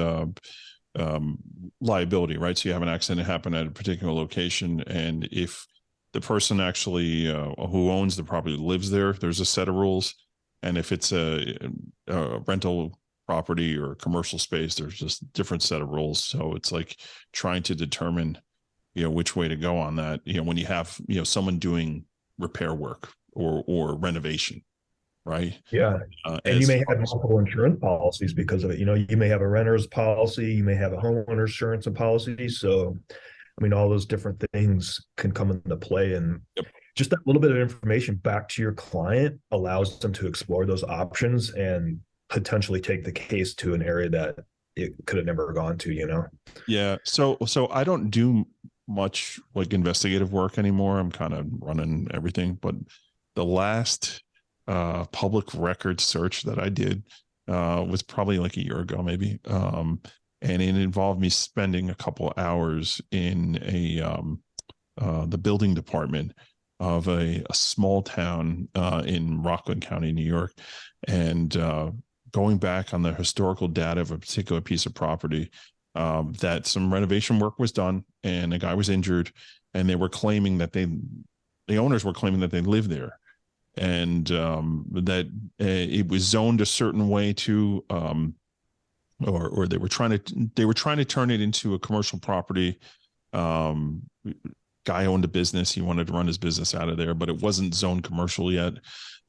E: liability, right? So you have an accident happen at a particular location, and if the person actually who owns the property lives there, there's a set of rules. And if it's a rental property or commercial space, there's just a different set of rules. So it's like trying to determine, which way to go on that, when you have, someone doing repair work or renovation, right?
D: Yeah. And you may have multiple insurance policies because of it. You may have a renter's policy, you may have a homeowner insurance policy. So, I mean, all those different things can come into play, and just that little bit of information back to your client allows them to explore those options and potentially take the case to an area that it could have never gone to,
E: Yeah. So I don't do much like investigative work anymore. I'm kind of running everything, but the last public record search that I did was probably like a year ago, maybe. And it involved me spending a couple hours in the building department of a small town in Rockland County, New York, and going back on the historical data of a particular piece of property, that some renovation work was done and a guy was injured, and they were claiming that the owners were claiming that they lived there, and that it was zoned a certain way to, or they were trying to turn it into a commercial property. Guy owned a business. He wanted to run his business out of there, but it wasn't zoned commercial yet.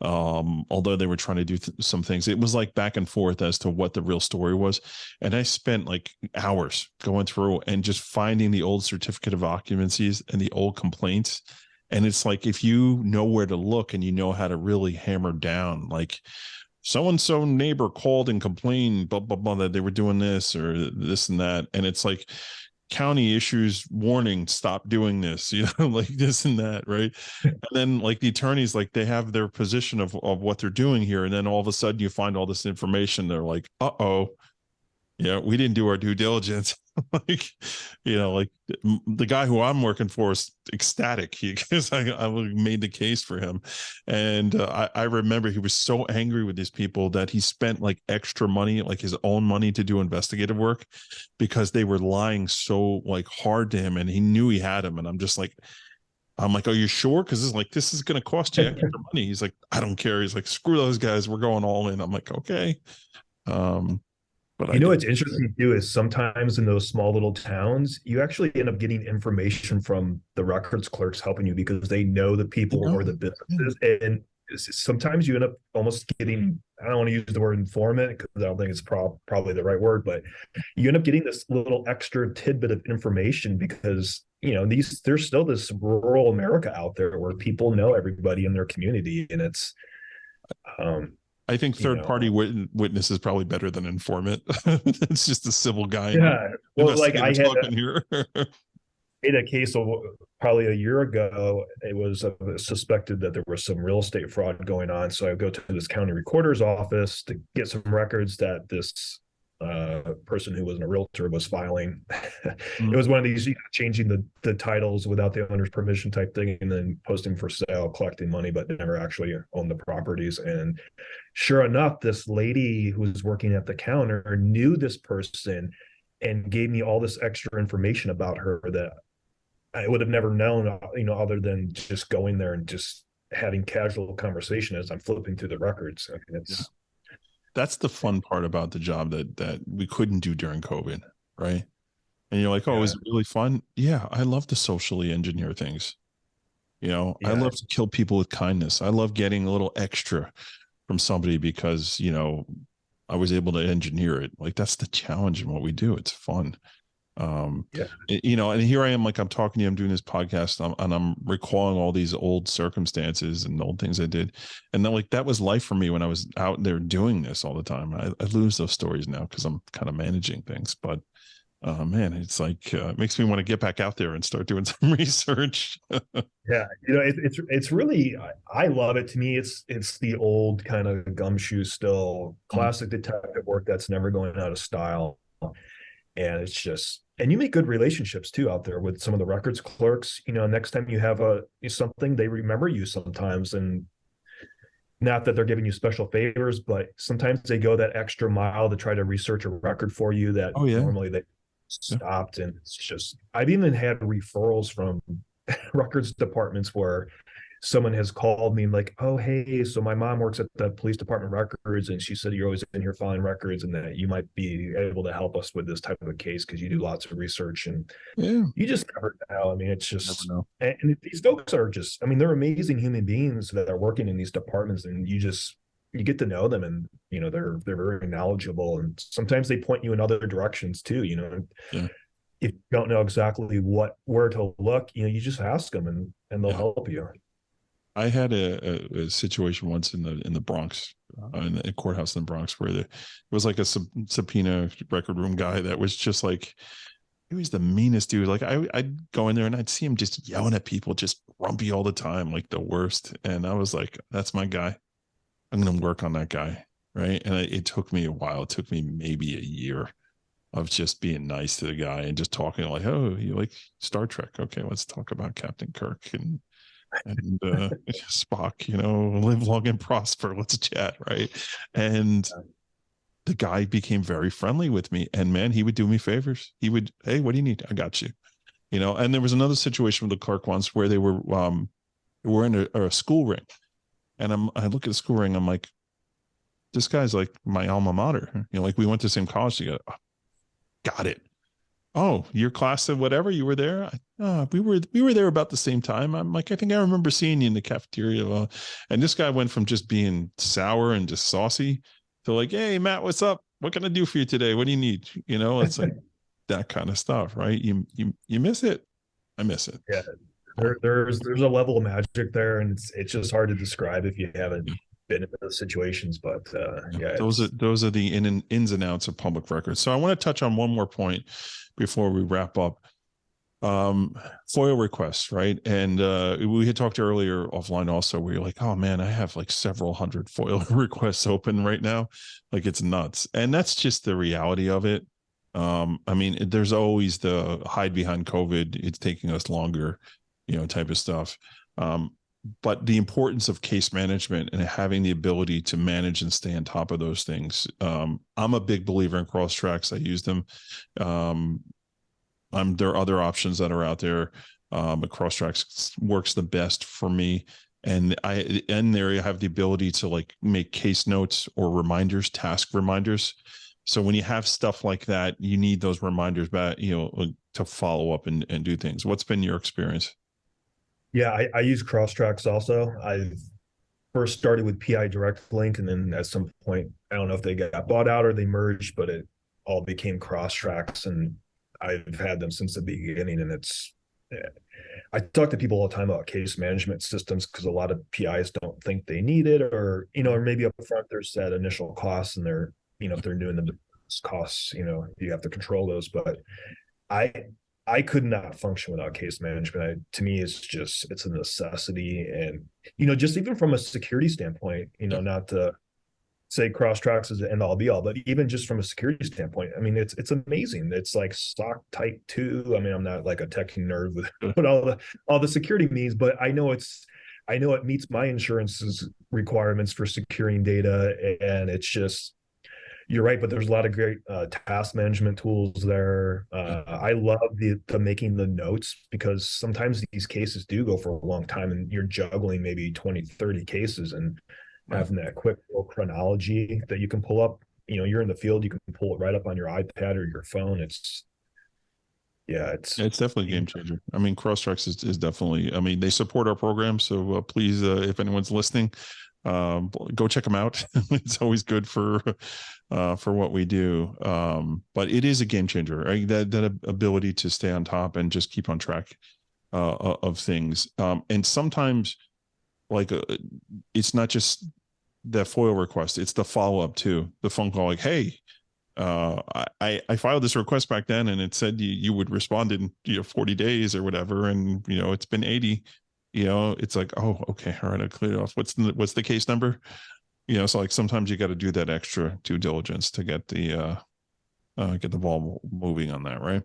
E: Although they were trying to do some things, it was like back and forth as to what the real story was. And I spent like hours going through and just finding the old certificate of occupancies and the old complaints. And it's like, if you know where to look and you know how to really hammer down, like so-and-so neighbor called and complained, blah, blah, blah, that they were doing this or this and that. And it's like, county issues warning, stop doing this, like this and that, right? And then like the attorneys, like they have their position of what they're doing here. And then all of a sudden you find all this information. They're like, uh-oh, yeah, we didn't do our due diligence. Like, like the guy who I'm working for is ecstatic because I made the case for him. And I remember he was so angry with these people that he spent like extra money, like his own money, to do investigative work because they were lying so like hard to him, and he knew he had him. And I'm like, are you sure? Because this is going to cost you extra money. He's like, I don't care. He's like, screw those guys. We're going all in. I'm like, okay. But
D: what's interesting too is sometimes in those small little towns, you actually end up getting information from the records clerks helping you because they know the people or the businesses. And sometimes you end up almost getting, I don't want to use the word informant because I don't think it's probably the right word, but you end up getting this little extra tidbit of information because, there's still this rural America out there where people know everybody in their community. And it's,
E: I think third-party witness is probably better than informant. It's just a civil guy.
D: Yeah. Well, like I had
E: here.
D: in a case of probably a year ago, it was suspected that there was some real estate fraud going on. So I go to this county recorder's office to get some records that this person who wasn't a realtor was filing. It was one of these changing the titles without the owner's permission type thing, and then posting for sale, collecting money, but never actually owned the properties. And sure enough, this lady who was working at the counter knew this person and gave me all this extra information about her that I would have never known, other than just going there and just having casual conversation as I'm flipping through the records. I mean,
E: that's the fun part about the job that we couldn't do during COVID, right? And you're like, oh, is it really fun? Yeah, I love to socially engineer things. I love to kill people with kindness. I love getting a little extra from somebody because, I was able to engineer it. Like, that's the challenge in what we do. It's fun. And here I am, like I'm talking to you, I'm doing this podcast and I'm recalling all these old circumstances and old things I did. And then that was life for me when I was out there doing this all the time. I lose those stories now because I'm kind of managing things, but man, it's like, it makes me want to get back out there and start doing some research.
D: Yeah. It's really, I love it. To me, it's the old kind of gumshoe, still classic detective work that's never going out of style. And it's just, and you make good relationships too out there with some of the records clerks. Next time you have something, they remember you sometimes, and not that they're giving you special favors, but sometimes they go that extra mile to try to research a record for you that normally they stopped. And it's just, I've even had referrals from records departments where someone has called me like, oh, hey, so my mom works at the police department records, and she said you're always in here filing records and that you might be able to help us with this type of a case because you do lots of research. And you just never know. I mean, it's just, and these folks are just, I mean, they're amazing human beings that are working in these departments, and you get to know them, and they're very knowledgeable, and sometimes they point you in other directions too. If you don't know exactly where to look, you just ask them and they'll help you.
E: I had a situation once in the Bronx, in the courthouse in the Bronx, where it was like a subpoena record room guy that was just like, he was the meanest dude. Like I'd go in there and I'd see him just yelling at people, just grumpy all the time, like the worst. And I was like, that's my guy. I'm going to work on that guy. Right. And it took me a while. It took me maybe a year of just being nice to the guy and just talking like, oh, you like Star Trek? Okay, let's talk about Captain Kirk and Spock, live long and prosper. Let's chat. Right. And the guy became very friendly with me, and man, he would do me favors. He would, hey, what do you need? I got you. And there was another situation with the clerk once where they were in a school ring, and I look at the school ring. I'm like, this guy's like my alma mater. Like we went to the same college together. Oh, got it. Oh, your class of whatever, you were there? We were there about the same time. I'm like, I think I remember seeing you in the cafeteria. And this guy went from just being sour and just saucy to like, hey, Matt, what's up? What can I do for you today? What do you need? It's like that kind of stuff, right? You miss it. I miss it.
D: Yeah. There's a level of magic there, and it's just hard to describe if you haven't been in those situations, but yeah,
E: those are the ins and outs of public records. So I want to touch on one more point before we wrap up. FOIL requests, right? And we had talked earlier offline also where you're like, oh man, I have like several hundred FOIL requests open right now. Like it's nuts. And that's just the reality of it. I mean, there's always the hide behind COVID. It's taking us longer, type of stuff. But the importance of case management and having the ability to manage and stay on top of those things. I'm a big believer in Crosstracks. I use them. There are other options that are out there, but Crosstracks works the best for me. And there you have the ability to like make case notes or reminders, task reminders. So when you have stuff like that, you need those reminders back, to follow up and do things. What's been your experience?
D: Yeah, I use Crosstracks also. I first started with PI Direct Link, and then at some point, I don't know if they got bought out or they merged, but it all became Crosstracks, and I've had them since the beginning. And I talk to people all the time about case management systems because a lot of PIs don't think they need it, or maybe up front there's that initial costs, and they're if they're doing the costs, you have to control those. But I could not function without case management. To me, it's a necessity. And, just even from a security standpoint, not to say Crosstracks is the end all be all, but even just from a security standpoint, I mean, it's amazing. It's like SOC Type 2. I mean, I'm not like a techie nerd with what all the security means, but I know it meets my insurance's requirements for securing data. And it's just, you're right, but there's a lot of great task management tools there. I love the making the notes, because sometimes these cases do go for a long time and you're juggling maybe 20, 30 cases, and having that quick little chronology that you can pull up. You're in the field, you can pull it right up on your iPad or your phone. It's
E: definitely a game changer. I mean, Crosstracks is definitely, I mean, they support our program. So please, if anyone's listening, go check them out. It's always good for what we do. But it is a game changer, right? That ability to stay on top and just keep on track of things. And sometimes it's not just the FOIL request, it's the follow-up too. The phone call, like, hey, I filed this request back then and it said you would respond in 40 days or whatever, and it's been 80. It's like, oh, okay, all right, I cleared it off. What's the case number? So like sometimes you got to do that extra due diligence to get the ball moving on that, right?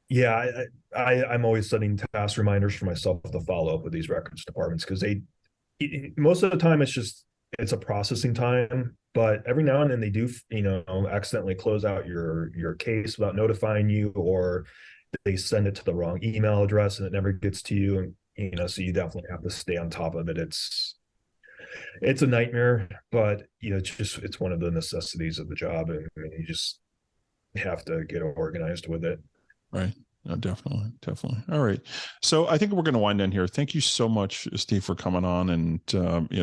D: Yeah, I'm always setting task reminders for myself to follow up with these records departments, because most of the time it's a processing time, but every now and then they do accidentally close out your case without notifying you, or they send it to the wrong email address and it never gets to you. And so you definitely have to stay on top of it. It's a nightmare, but it's one of the necessities of the job, and I mean, you just have to get organized with it.
E: Right. No, definitely. All right. So I think we're going to wind down here. Thank you so much, Steve, for coming on and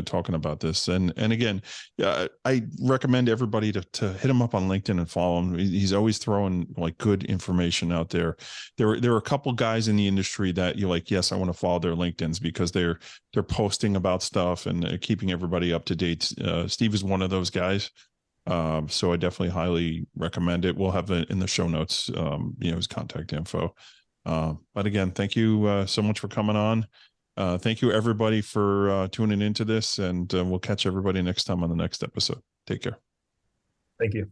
E: talking about this. And again, I recommend everybody to hit him up on LinkedIn and follow him. He's always throwing like good information out there. There are a couple guys in the industry that you're like, yes, I want to follow their LinkedIns because they're posting about stuff and keeping everybody up to date. Steve is one of those guys. So I definitely highly recommend it. We'll have it in the show notes, his contact info. But again, thank you so much for coming on. Thank you everybody for tuning into this, and we'll catch everybody next time on the next episode. Take care.
D: Thank you.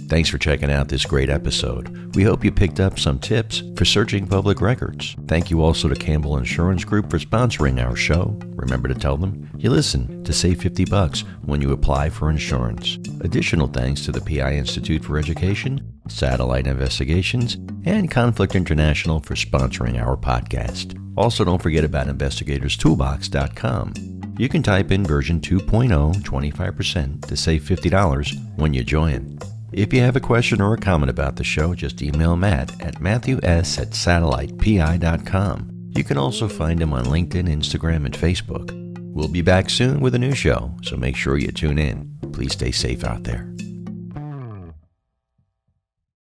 B: Thanks for checking out this great episode. We hope you picked up some tips for searching public records. Thank you also to Campbell Insurance Group for sponsoring our show. Remember to tell them you listen to save $50 when you apply for insurance. Additional thanks to the PI Institute for Education, Satellite Investigations, and Conflict International for sponsoring our podcast. Also, don't forget about investigatorstoolbox.com. You can type in version 2.0 25% to save $50 when you join. If you have a question or a comment about the show, just email Matt at matthews@satellitepi.com. You can also find him on LinkedIn, Instagram, and Facebook. We'll be back soon with a new show, so make sure you tune in. Please stay safe out there.